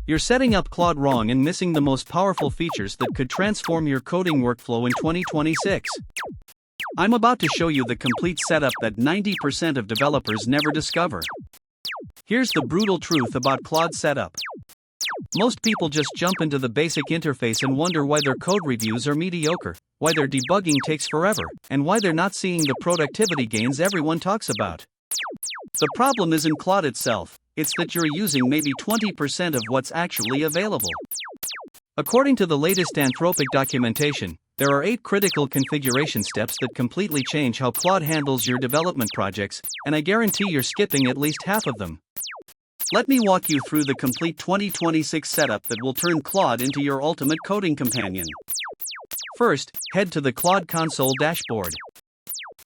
You're setting up Claude wrong and missing the most powerful features that could transform your coding workflow in 2026. I'm about to show you the complete setup that 90% of developers never discover. Here's the brutal truth about Claude setup. Most people just jump into the basic interface and wonder why their code reviews are mediocre, why their debugging takes forever, and why they're not seeing the productivity gains everyone talks about. The problem isn't Claude itself, it's that you're using maybe 20% of what's actually available. According to the latest Anthropic documentation, there are 8 critical configuration steps that completely change how Claude handles your development projects, and I guarantee you're skipping at least half of them. Let me walk you through the complete 2026 setup that will turn Claude into your ultimate coding companion. First, head to the Claude console dashboard.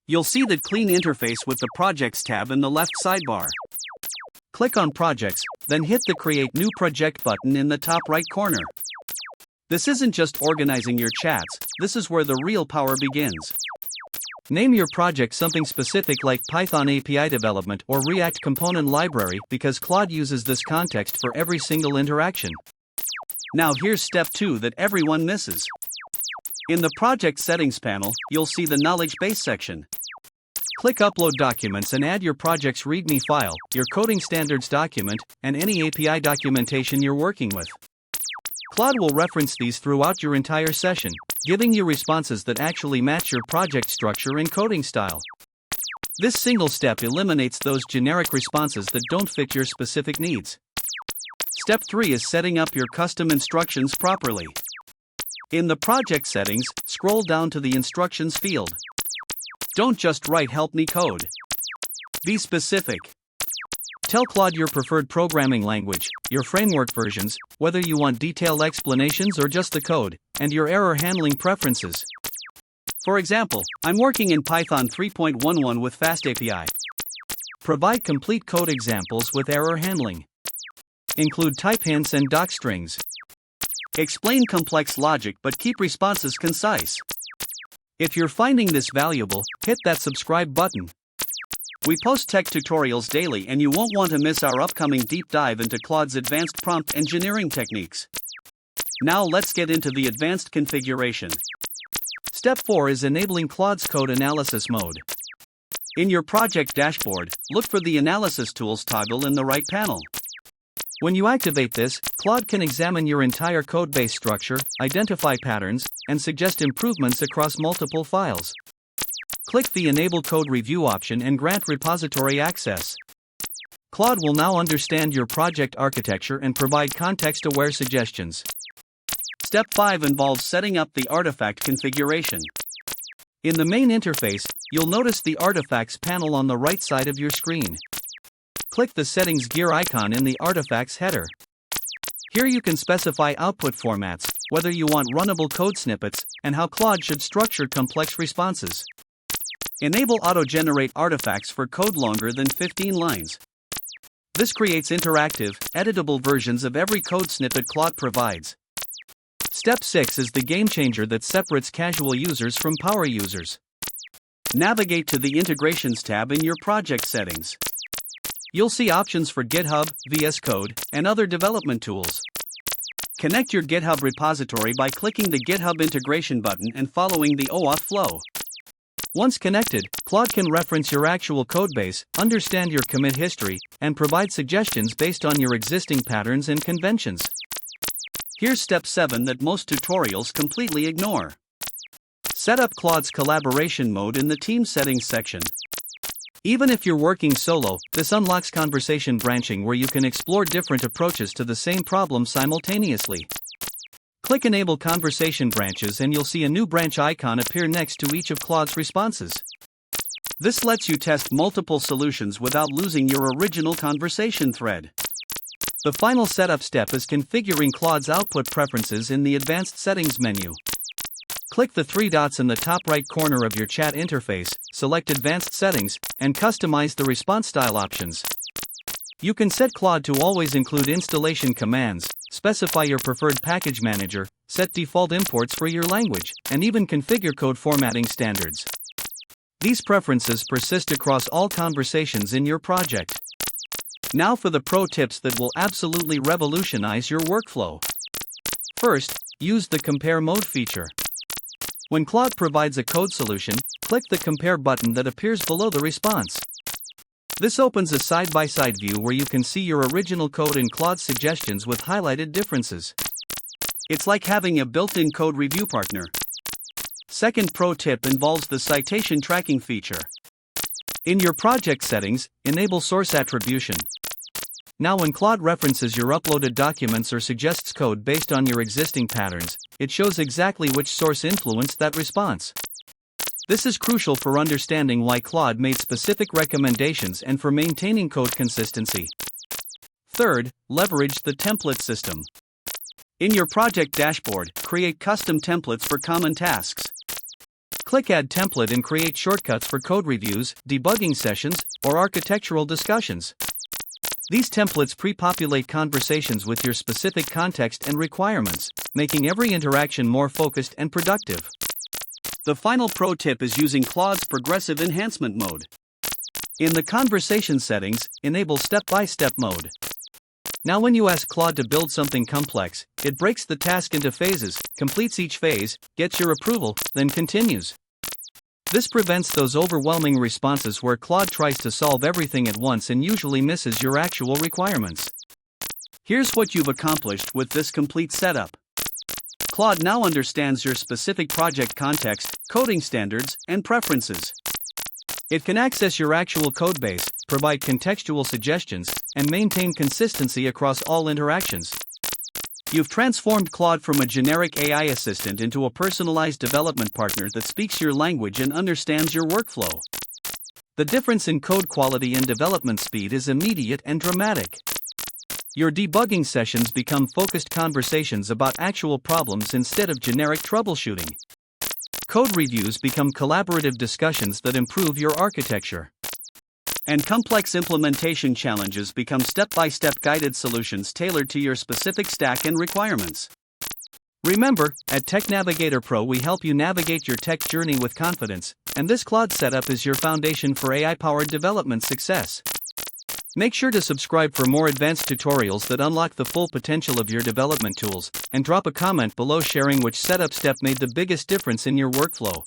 You'll see the clean interface with the Projects tab in the left sidebar. Click on Projects, then hit the Create New Project button in the top right corner. This isn't just organizing your chats, this is where the real power begins. Name your project something specific like Python API development or React component library because Claude uses this context for every single interaction. Now here's step 2 that everyone misses. In the Project Settings panel, you'll see the Knowledge Base section. Click Upload Documents and add your project's README file, your coding standards document, and any API documentation you're working with. Claude will reference these throughout your entire session, giving you responses that actually match your project structure and coding style. This single step eliminates those generic responses that don't fit your specific needs. Step 3 is setting up your custom instructions properly. In the project settings, scroll down to the Instructions field. Don't just write "Help me code." Be specific. Tell Claude your preferred programming language, your framework versions, whether you want detailed explanations or just the code, and your error handling preferences. For example, I'm working in Python 3.11 with FastAPI. Provide complete code examples with error handling. Include type hints and doc strings. Explain complex logic but keep responses concise. If you're finding this valuable, hit that subscribe button. We post tech tutorials daily and you won't want to miss our upcoming deep dive into Claude's advanced prompt engineering techniques. Now let's get into the advanced configuration. Step 4 is enabling Claude's code analysis mode. In your project dashboard, look for the Analysis Tools toggle in the right panel. When you activate this, Claude can examine your entire codebase structure, identify patterns, and suggest improvements across multiple files. Click the Enable Code Review option and grant repository access. Claude will now understand your project architecture and provide context-aware suggestions. Step 5 involves setting up the artifact configuration. In the main interface, you'll notice the Artifacts panel on the right side of your screen. Click the Settings gear icon in the Artifacts header. Here you can specify output formats, whether you want runnable code snippets, and how Claude should structure complex responses. Enable auto-generate artifacts for code longer than 15 lines. This creates interactive, editable versions of every code snippet Claude provides. Step 6 is the game changer that separates casual users from power users. Navigate to the Integrations tab in your project settings. You'll see options for GitHub, VS Code, and other development tools. Connect your GitHub repository by clicking the GitHub integration button and following the OAuth flow. Once connected, Claude can reference your actual codebase, understand your commit history, and provide suggestions based on your existing patterns and conventions. Here's step 7 that most tutorials completely ignore. Set up Claude's collaboration mode in the Team Settings section. Even if you're working solo, this unlocks conversation branching where you can explore different approaches to the same problem simultaneously. Click Enable Conversation Branches and you'll see a new branch icon appear next to each of Claude's responses. This lets you test multiple solutions without losing your original conversation thread. The final setup step is configuring Claude's output preferences in the Advanced Settings menu. Click the 3 dots in the top right corner of your chat interface, select Advanced Settings, and customize the response style options. You can set Claude to always include installation commands, specify your preferred package manager, set default imports for your language, and even configure code formatting standards. These preferences persist across all conversations in your project. Now for the pro tips that will absolutely revolutionize your workflow. First, use the compare mode feature. When Claude provides a code solution, click the compare button that appears below the response. This opens a side-by-side view where you can see your original code and Claude's suggestions with highlighted differences. It's like having a built-in code review partner. Second pro tip involves the citation tracking feature. In your project settings, enable source attribution. Now when Claude references your uploaded documents or suggests code based on your existing patterns, it shows exactly which source influenced that response. This is crucial for understanding why Claude made specific recommendations and for maintaining code consistency. Third, leverage the template system. In your project dashboard, create custom templates for common tasks. Click Add Template and create shortcuts for code reviews, debugging sessions, or architectural discussions. These templates pre-populate conversations with your specific context and requirements, making every interaction more focused and productive. The final pro tip is using Claude's progressive enhancement mode. In the conversation settings, enable step-by-step mode. Now when you ask Claude to build something complex, it breaks the task into phases, completes each phase, gets your approval, then continues. This prevents those overwhelming responses where Claude tries to solve everything at once and usually misses your actual requirements. Here's what you've accomplished with this complete setup. Claude now understands your specific project context, coding standards, and preferences. It can access your actual codebase, provide contextual suggestions, and maintain consistency across all interactions. You've transformed Claude from a generic AI assistant into a personalized development partner that speaks your language and understands your workflow. The difference in code quality and development speed is immediate and dramatic. Your debugging sessions become focused conversations about actual problems instead of generic troubleshooting. Code reviews become collaborative discussions that improve your architecture. And complex implementation challenges become step-by-step guided solutions tailored to your specific stack and requirements. Remember, at TechNavigator Pro we help you navigate your tech journey with confidence, and this Claude setup is your foundation for AI-powered development success. Make sure to subscribe for more advanced tutorials that unlock the full potential of your development tools, and drop a comment below sharing which setup step made the biggest difference in your workflow.